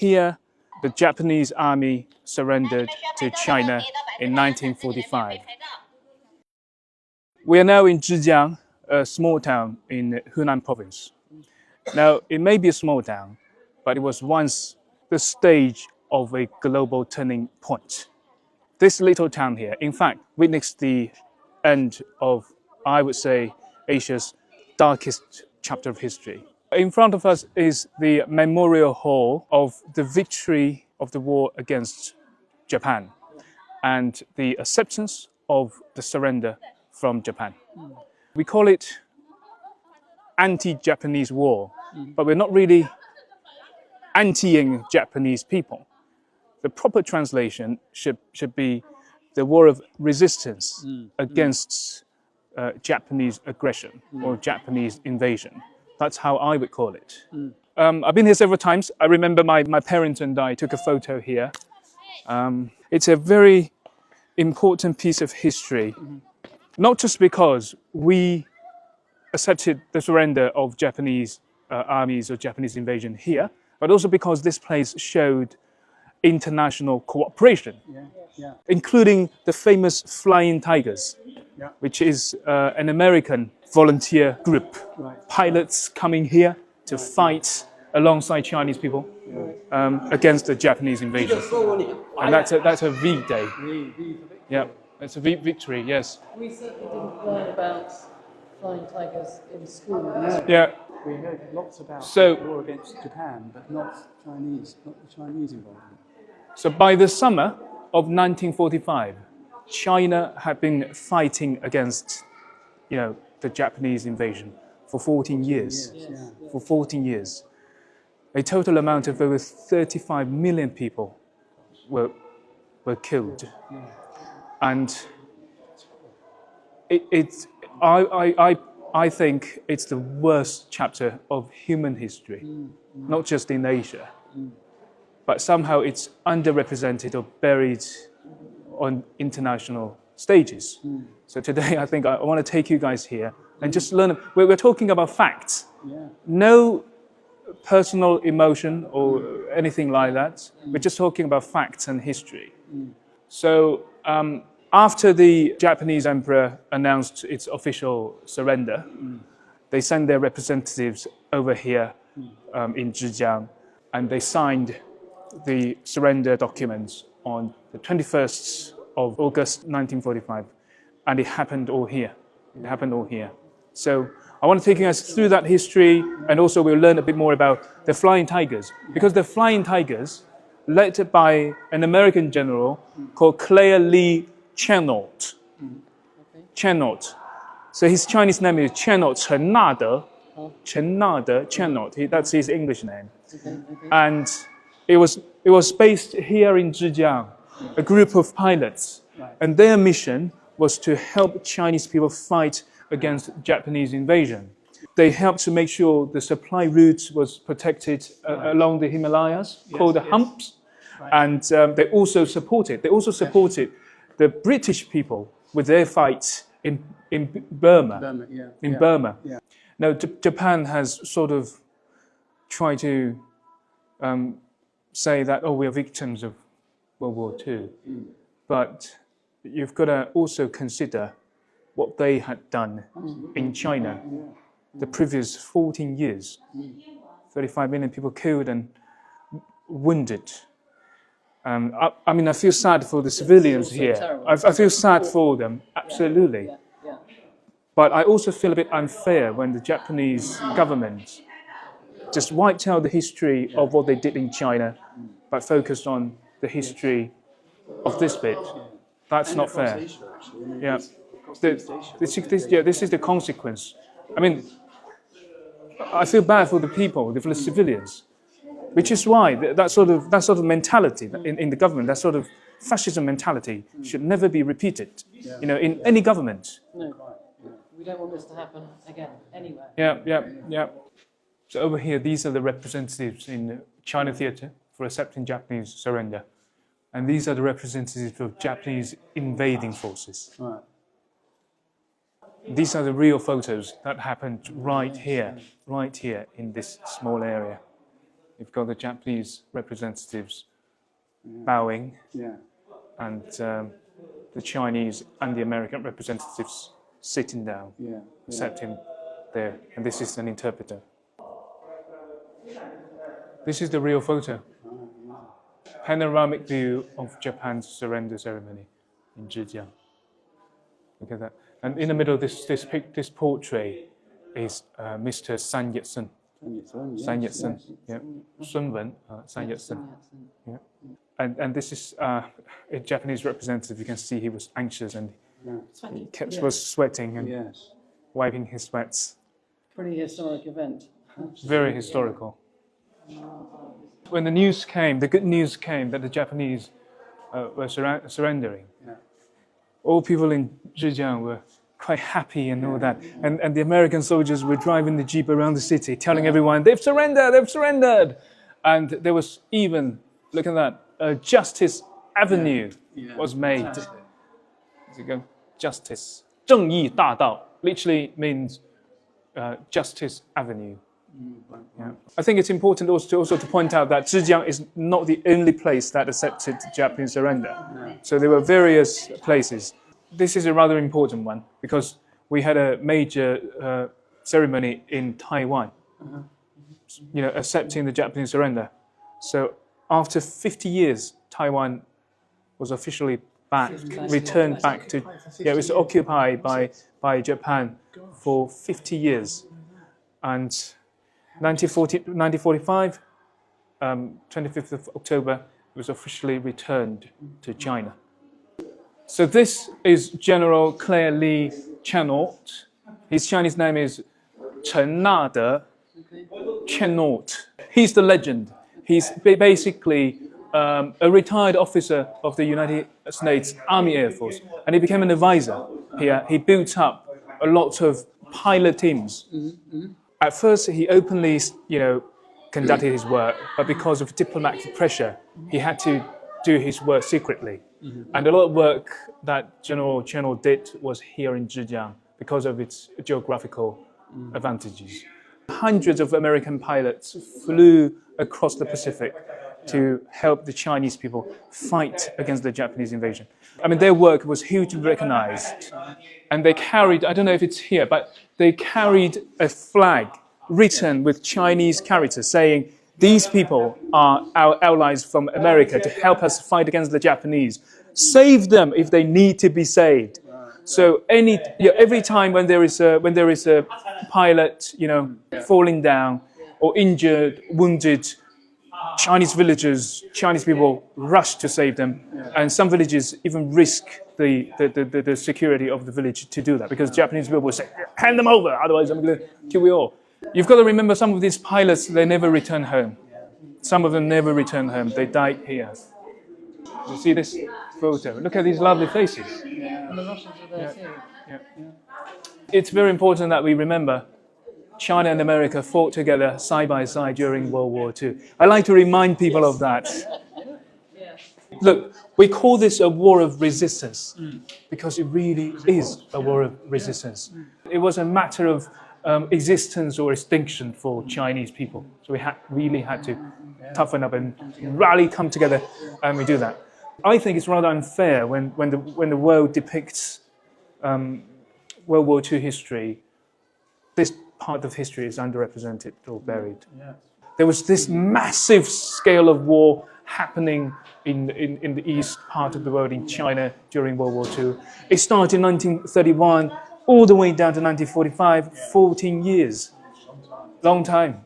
Here, the Japanese army surrendered to China in 1945. We are now in Zhejiang, a small town in Hunan province. Now, it may be a small town, but it was once the stage of a global turning point. This little town here, in fact, witnessed the end of, I would say, Asia's darkest chapter of history. In front of us is the memorial hall of the victory of the war against Japan and the acceptance of the surrender from Japan. We call it anti-Japanese war, but we're not really anti-ing Japanese people. The proper translation should be the war of resistance against Japanese aggression or Japanese invasion. That's how I would call it. I've been here several times. I remember my parents and I took a photo here. It's a very important piece of history, not just because we accepted the surrender of Japanese armies or Japanese invasion here, but also because this place showed international cooperation, including the famous Flying Tigers, which is an American volunteer group, pilots coming here to fight alongside Chinese people against the Japanese invasion. And that's a V Day. Yeah, it's a victory, yes. We certainly didn't learn about Flying Tigers in school. Yeah. We heard lots about the war against Japan, but not the Chinese involvement. So by the summer of 1945, China had been fighting against, the Japanese invasion for 14 years. For 14 years. A total amount of over 35 million people were killed. And I think it's the worst chapter of human history, not just in Asia, but somehow it's underrepresented or buried on international stages. So today I think I want to take you guys here and just learn. We're talking about facts, no personal emotion or anything like that. We're just talking about facts and history. So after the Japanese emperor announced its official surrender, they sent their representatives over here in Zhejiang, and they signed the surrender documents on the 21st of August 1945, and it happened all here. It happened all here. So I want to take you guys through that history, and also we'll learn a bit more about the Flying Tigers, because the Flying Tigers, led by an American general called Clair Lee Chennault. Chennault. So his Chinese name is Chennault Chen Nade. Chen Nade Chennault. That's his English name. And it was based here in Zhejiang, a group of pilots, and their mission was to help Chinese people fight against Japanese invasion. They helped to make sure the supply route was protected along the Himalayas, called the humps, and they also supported the British people with their fight in Burma. Burma. Now, Japan has sort of tried to say that, we are victims of World War II. But you've got to also consider what they had done in China the previous 14 years. 35 million people killed and wounded. I feel sad for the civilians here. I feel sad for them, absolutely. But I also feel a bit unfair when the Japanese government just wiped out the history of what they did in China, but focused on the history of this bit. That's not fair. Yeah. This is the consequence. I feel bad for the people, for the civilians, which is why that sort of mentality in the government, that sort of fascism mentality, should never be repeated. In any government. No, we don't want this to happen again anywhere. Yeah. So over here, these are the representatives in China Theatre for accepting Japanese surrender, and these are the representatives of Japanese invading forces. Right. These are the real photos that happened right here in this small area. You've got the Japanese representatives bowing, Yeah. and the Chinese and the American representatives sitting down, Yeah. accepting there. And this is an interpreter. This is the real photo. Panoramic view of Japan's surrender ceremony in Zhejiang. Look at that. And in the middle of this portrait is Mr. Sun Yat-sen. Sun Yat-sen. Yeah. Sun Wen, Sun Yat-sen. Yeah. And this is a Japanese representative. You can see he was anxious and he was sweating and wiping his sweats. Pretty historic event. Very historical. When the news came, the good news came that the Japanese were surrendering, all people in Zhejiang were quite happy and all that. And the American soldiers were driving the jeep around the city, telling everyone, they've surrendered, they've surrendered. And there was even, look at that, Justice Avenue was made. There you go, Justice. 正义大道 literally means Justice Avenue. Yeah. I think it's important also to point out that Zhejiang is not the only place that accepted Japanese surrender. So there were various places. This is a rather important one because we had a major ceremony in Taiwan, accepting the Japanese surrender. So after 50 years, Taiwan was officially returned back to, it was occupied by Japan for 50 years. And 1945, 25th of October, it was officially returned to China. So this is General Claire Lee Chennault. His Chinese name is Chen Nade Chennault. He's the legend. He's basically a retired officer of the United States Army Air Force, and he became an advisor here. He built up a lot of pilot teams. At first, he openly, conducted his work, but because of diplomatic pressure, he had to do his work secretly. And a lot of work that General Chennault did was here in Zhejiang because of its geographical advantages. Hundreds of American pilots flew across the Pacific to help the Chinese people fight against the Japanese invasion. I mean, their work was hugely recognized. And they carried, I don't know if it's here, but they carried a flag written with Chinese characters saying, these people are our allies from America to help us fight against the Japanese. Save them if they need to be saved. So every time when there is a pilot, falling down or injured, wounded, Chinese villagers, Chinese people rush to save them, and some villages even risk the security of the village to do that because Japanese people will say, hand them over, otherwise I'm going to kill you all. You've got to remember some of these pilots, they never return home. Some of them never return home. They died here. You see this photo? Look at these lovely faces. And the Russians are there too. Yeah. It's very important that we remember China and America fought together side by side during World War II. I like to remind people of that. Look, we call this a war of resistance because it really is a war of resistance. It was a matter of existence or extinction for Chinese people. So we really had to toughen up and rally, come together, and we do that. I think it's rather unfair when the world depicts World War II history. This part of history is underrepresented or buried. There was this massive scale of war happening in the east part of the world, in China, during World War II. It started in 1931, all the way down to 1945, 14 years. Long time.